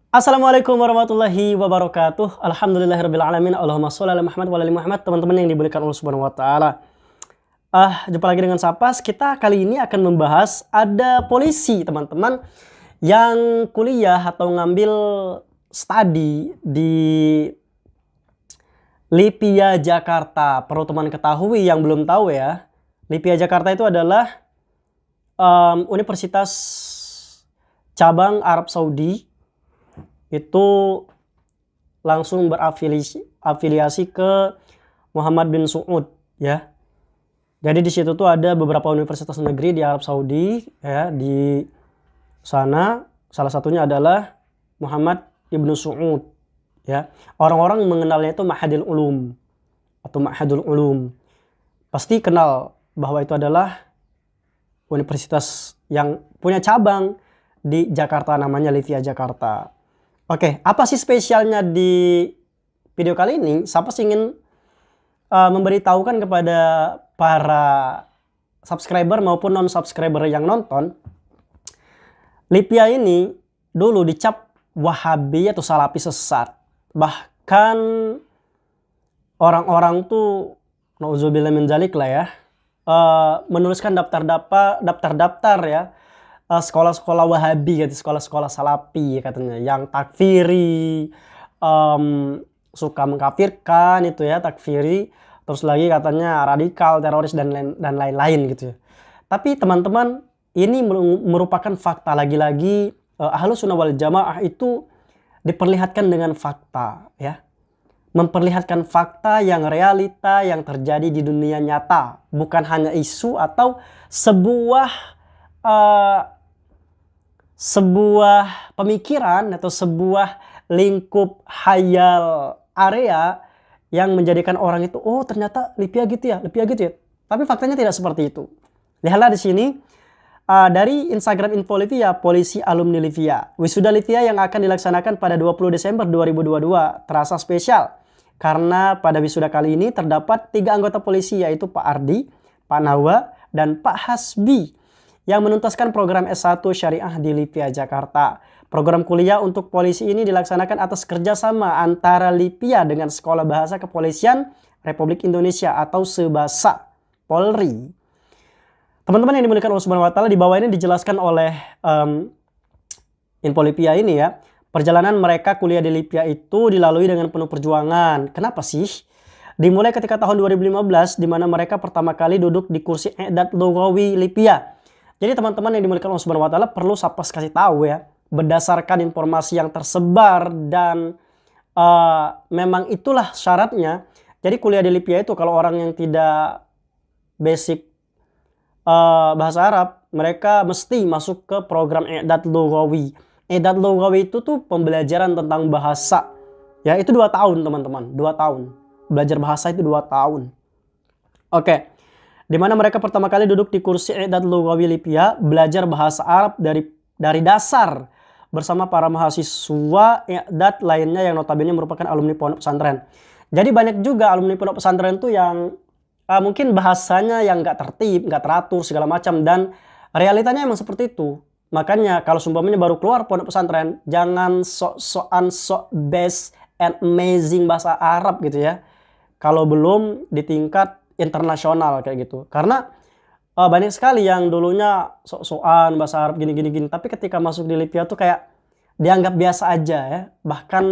Assalamualaikum warahmatullahi wabarakatuh. Alhamdulillahirrabbilalamin. Allahumma sholli ala Muhammad wa ala ali Muhammad. Teman-teman yang dimuliakan Allah Subhanahu wa taala. Jumpa lagi dengan Sapas. Kita kali ini akan membahas ada polisi, teman-teman, yang kuliah atau ngambil studi di Lipia Jakarta. Perlu teman ketahui yang belum tahu ya. Lipia Jakarta itu adalah universitas cabang Arab Saudi. Itu langsung berafiliasi ke Muhammad bin Saud ya. Jadi di situ tuh ada beberapa universitas negeri di Arab Saudi ya, di sana salah satunya adalah Muhammad ibnu Saud ya. Orang-orang mengenalnya itu Ma'hadil Ulum atau Ma'hadul Ulum. Pasti kenal bahwa itu adalah universitas yang punya cabang di Jakarta, namanya Lipia Jakarta. Oke, apa sih spesialnya di video kali ini? Sapas ingin memberitahukan kepada para subscriber maupun non-subscriber yang nonton. Lipia ini dulu dicap Wahabi atau Salafi sesat. Bahkan orang-orang tuh, nauzubillah min dzalik lah ya, menuliskan daftar-daftar ya, sekolah-sekolah Wahabi gitu, sekolah-sekolah Salafi katanya, yang takfiri, suka mengkafirkan itu ya, takfiri, terus lagi katanya radikal, teroris dan lain-lain gitu ya. Tapi teman-teman, ini merupakan fakta. Lagi-lagi Ahlus Sunnah wal Jamaah itu diperlihatkan dengan fakta ya, memperlihatkan fakta yang realita yang terjadi di dunia nyata, bukan hanya isu atau sebuah pemikiran atau sebuah lingkup hayal area yang menjadikan orang itu, oh ternyata Lipia gitu ya, Lipia gitu ya. Tapi faktanya tidak seperti itu. Lihatlah di sini dari Instagram Info Lipia, polisi alumni Lipia. Wisuda Lipia yang akan dilaksanakan pada 20 Desember 2022 terasa spesial karena pada wisuda kali ini terdapat 3 anggota polisi, yaitu Pak Ardi, Pak Nawa, dan Pak Hasbi yang menuntaskan program S1 Syariah di Lipia Jakarta. Program kuliah untuk polisi ini dilaksanakan atas kerjasama antara Lipia dengan Sekolah Bahasa Kepolisian Republik Indonesia atau Sebasa Polri. Teman-teman yang dimuliakan Allah Subhanahu wa taala, di bawah ini dijelaskan oleh Info Lipia ini ya. Perjalanan mereka kuliah di Lipia itu dilalui dengan penuh perjuangan. Kenapa sih? Dimulai ketika tahun 2015 di mana mereka pertama kali duduk di kursi I'dad Lughawi Lipia. Jadi teman-teman yang dimuliakan Allah Subhanahu wa taala, perlu Sapas kasih tahu ya, berdasarkan informasi yang tersebar dan memang itulah syaratnya. Jadi kuliah di Lipia itu kalau orang yang tidak basic bahasa Arab, mereka mesti masuk ke program I'dad Lughawi. I'dad Lughawi itu tuh pembelajaran tentang bahasa. Ya, itu 2 tahun teman-teman, 2 tahun. Belajar bahasa itu 2 tahun. Oke. Di mana mereka pertama kali duduk di kursi I'dad Lughawi Lipia, belajar bahasa Arab dari dasar bersama para mahasiswa I'dad lainnya yang notabene merupakan alumni pondok pesantren. Jadi banyak juga alumni pondok pesantren tuh yang mungkin bahasanya yang nggak tertib, nggak teratur segala macam, dan realitanya emang seperti itu. Makanya kalau sumpamanya baru keluar pondok pesantren, jangan sok-sokan sok best and amazing bahasa Arab gitu ya, kalau belum di tingkat internasional kayak gitu. Karena banyak sekali yang dulunya sok-sokan bahasa Arab gini, tapi ketika masuk di Lipia tuh kayak dianggap biasa aja ya. Bahkan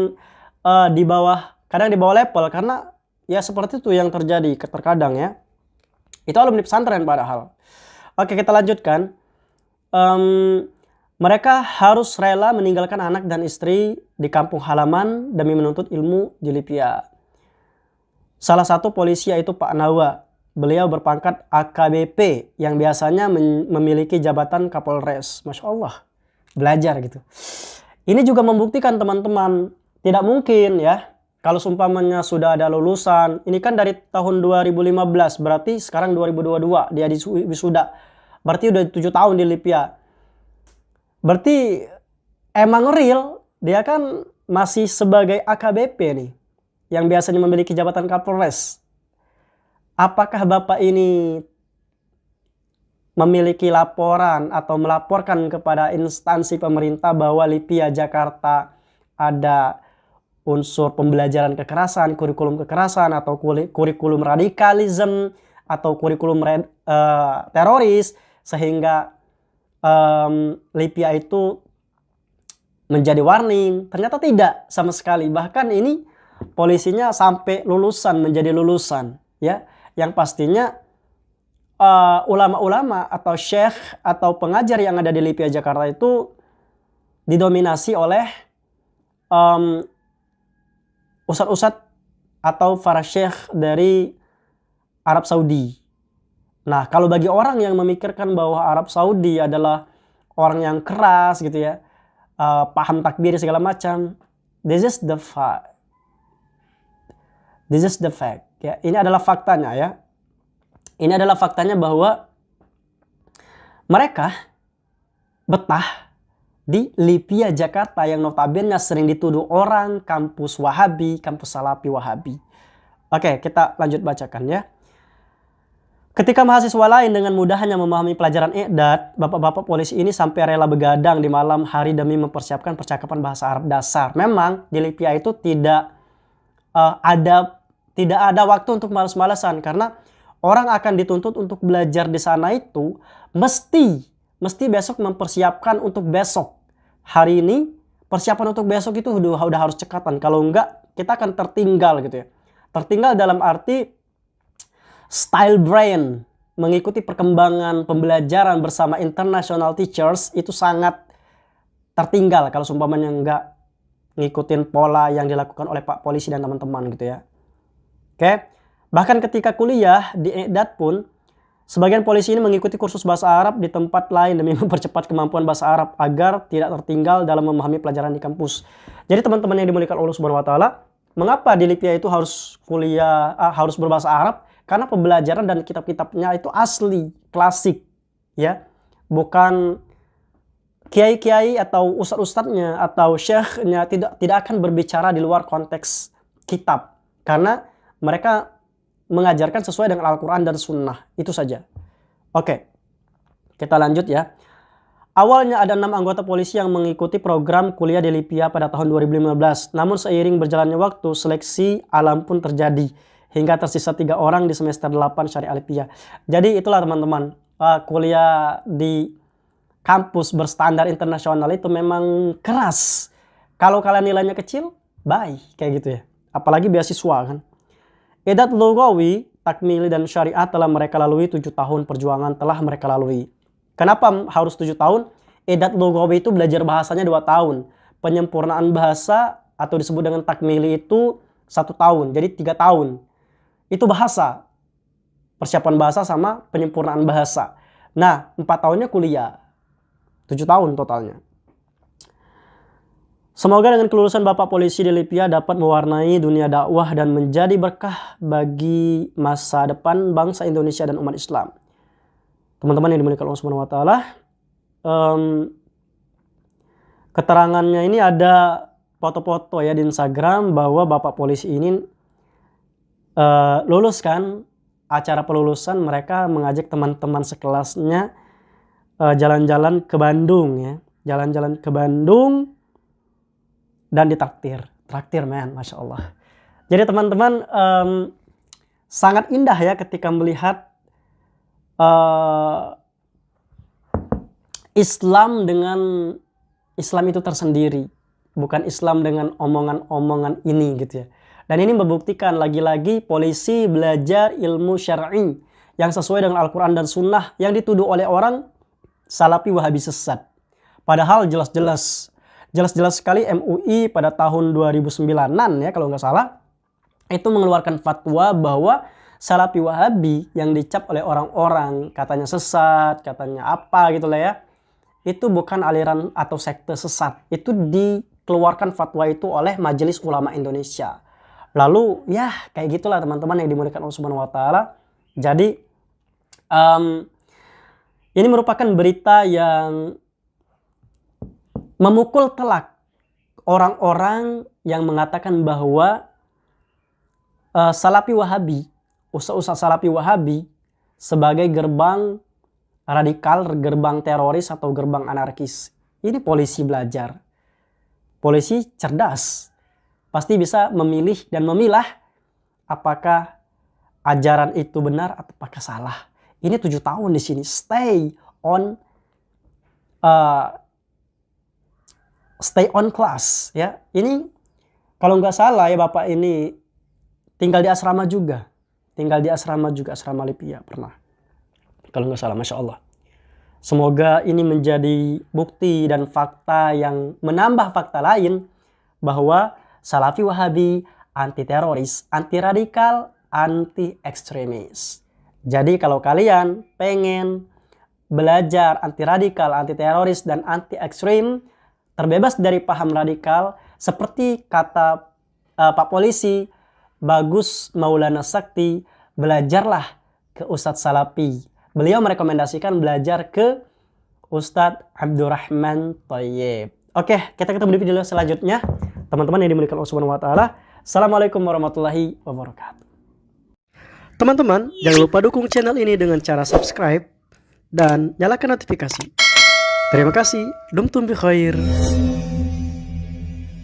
kadang di bawah level, karena ya seperti itu yang terjadi terkadang ya. Itu alumni pesantren padahal. Oke, kita lanjutkan. Mereka harus rela meninggalkan anak dan istri di kampung halaman demi menuntut ilmu di Lipia. Salah satu polisi yaitu Pak Nawa. Beliau berpangkat AKBP yang biasanya memiliki jabatan Kapolres. Masya Allah, belajar gitu. Ini juga membuktikan teman-teman, tidak mungkin ya, kalau seumpamanya sudah ada lulusan. Ini kan dari tahun 2015, berarti sekarang 2022 dia di wisuda. Berarti udah 7 tahun di Lipia. Berarti emang real, dia kan masih sebagai AKBP nih, yang biasanya memiliki jabatan Kapolres. Apakah Bapak ini memiliki laporan atau melaporkan kepada instansi pemerintah bahwa Lipia Jakarta ada unsur pembelajaran kekerasan, kurikulum kekerasan, atau kurikulum radikalisme, atau kurikulum teroris, sehingga Libya itu menjadi warning. Ternyata tidak sama sekali. Bahkan ini polisinya sampai lulusan, menjadi lulusan, ya, yang pastinya ulama-ulama atau syekh atau pengajar yang ada di Libya Jakarta itu didominasi oleh ustadz-ustadz atau para syekh dari Arab Saudi. Nah, kalau bagi orang yang memikirkan bahwa Arab Saudi adalah orang yang keras gitu ya, paham takbir segala macam, this is the fact. This is the fact. Ya, ini adalah faktanya ya. Ini adalah faktanya bahwa mereka betah di Libya Jakarta yang notabene sering dituduh orang kampus Wahabi, kampus Salafi Wahabi. Oke, kita lanjut bacakan ya. Ketika mahasiswa lain dengan mudahnya memahami pelajaran i'dad, bapak-bapak polisi ini sampai rela begadang di malam hari demi mempersiapkan percakapan bahasa Arab dasar. Memang di Libya itu tidak ada waktu untuk malas-malasan, karena orang akan dituntut untuk belajar di sana itu mesti besok mempersiapkan untuk besok. Hari ini persiapan untuk besok itu udah harus cekatan. Kalau enggak, kita akan tertinggal gitu ya. Tertinggal dalam arti style brain, mengikuti perkembangan pembelajaran bersama international teachers itu sangat tertinggal kalau seumpamanya enggak ngikutin pola yang dilakukan oleh Pak Polisi dan teman-teman gitu ya. Oke. Bahkan ketika kuliah di i'dad pun, sebagian polisi ini mengikuti kursus bahasa Arab di tempat lain demi mempercepat kemampuan bahasa Arab agar tidak tertinggal dalam memahami pelajaran di kampus. Jadi teman-teman yang dimuliakan Allah Subhanahu wa taala, mengapa di Libya itu harus kuliah harus berbahasa Arab? Karena pembelajaran dan kitab-kitabnya itu asli, klasik, ya. Bukan kiai-kiai atau ustadz-ustadznya atau syekhnya tidak akan berbicara di luar konteks kitab, karena mereka mengajarkan sesuai dengan Al-Quran dan Sunnah. Itu saja. Oke. Kita lanjut ya. Awalnya ada 6 anggota polisi yang mengikuti program kuliah di Libya pada tahun 2015. Namun seiring berjalannya waktu, seleksi alam pun terjadi. Hingga tersisa 3 orang di semester 8 Syariah Libya. Jadi itulah teman-teman. Kuliah di kampus berstandar internasional itu memang keras. Kalau kalian nilainya kecil, bye. Kayak gitu ya. Apalagi beasiswa kan. I'dad Lughawi, Takmili dan Syariah telah mereka lalui 7 tahun perjuangan telah mereka lalui. Kenapa harus 7 tahun? I'dad Lughawi itu belajar bahasanya 2 tahun. Penyempurnaan bahasa atau disebut dengan Takmili itu 1 tahun. Jadi 3 tahun. Itu bahasa. Persiapan bahasa sama penyempurnaan bahasa. Nah, 4 tahunnya kuliah. 7 tahun totalnya. Semoga dengan kelulusan Bapak Polisi di Libya dapat mewarnai dunia dakwah dan menjadi berkah bagi masa depan bangsa Indonesia dan umat Islam. Teman-teman yang dimuliakan Allah Subhanahu wa taala, keterangannya ini ada foto-foto ya di Instagram bahwa Bapak Polisi ini lulus kan, acara pelulusan mereka mengajak teman-teman sekelasnya jalan-jalan ke Bandung ya. Jalan-jalan ke Bandung dan ditraktir. Traktir men, Masya Allah. Jadi teman-teman sangat indah ya ketika melihat Islam itu tersendiri. Bukan Islam dengan omongan-omongan ini gitu ya. Dan ini membuktikan lagi-lagi polisi belajar ilmu syar'i yang sesuai dengan Al-Quran dan Sunnah yang dituduh oleh orang Salafi Wahabi sesat. Padahal jelas-jelas sekali MUI pada tahun 2009-an ya kalau nggak salah itu mengeluarkan fatwa bahwa Salafi Wahabi yang dicap oleh orang-orang katanya sesat, katanya apa gitu lah ya, itu bukan aliran atau sekte sesat. Itu dikeluarkan fatwa itu oleh Majelis Ulama Indonesia. Lalu ya kayak gitulah teman-teman yang dimuliakan Allah Subhanahu wa taala. Jadi ini merupakan berita yang memukul telak orang-orang yang mengatakan bahwa Salafi Wahabi, ustaz-ustaz Salafi Wahabi sebagai gerbang radikal, gerbang teroris atau gerbang anarkis. Ini polisi belajar. Polisi cerdas, pasti bisa memilih dan memilah apakah ajaran itu benar atau apakah salah. Ini 7 tahun di sini, stay on class ya. Ini kalau nggak salah ya Bapak ini tinggal di asrama juga. Asrama Lipia pernah. Kalau nggak salah, Masya Allah. Semoga ini menjadi bukti dan fakta yang menambah fakta lain bahwa Salafi Wahabi anti teroris, anti radikal, anti ekstremis. Jadi kalau kalian pengen belajar anti radikal, anti teroris, dan anti ekstrem, terbebas dari paham radikal, seperti kata Pak Polisi Bagus Maulana Sakti, belajarlah ke Ustadz Salafi. Beliau merekomendasikan belajar ke Ustadz Abdurrahman Thayyib. Oke, kita ketemu di video selanjutnya. Teman-teman yang dimuliakan Allah Subhanahu wa taala. Assalamualaikum warahmatullahi wabarakatuh. Teman-teman, jangan lupa dukung channel ini dengan cara subscribe dan nyalakan notifikasi. Terima kasih. Dumtum bi khair.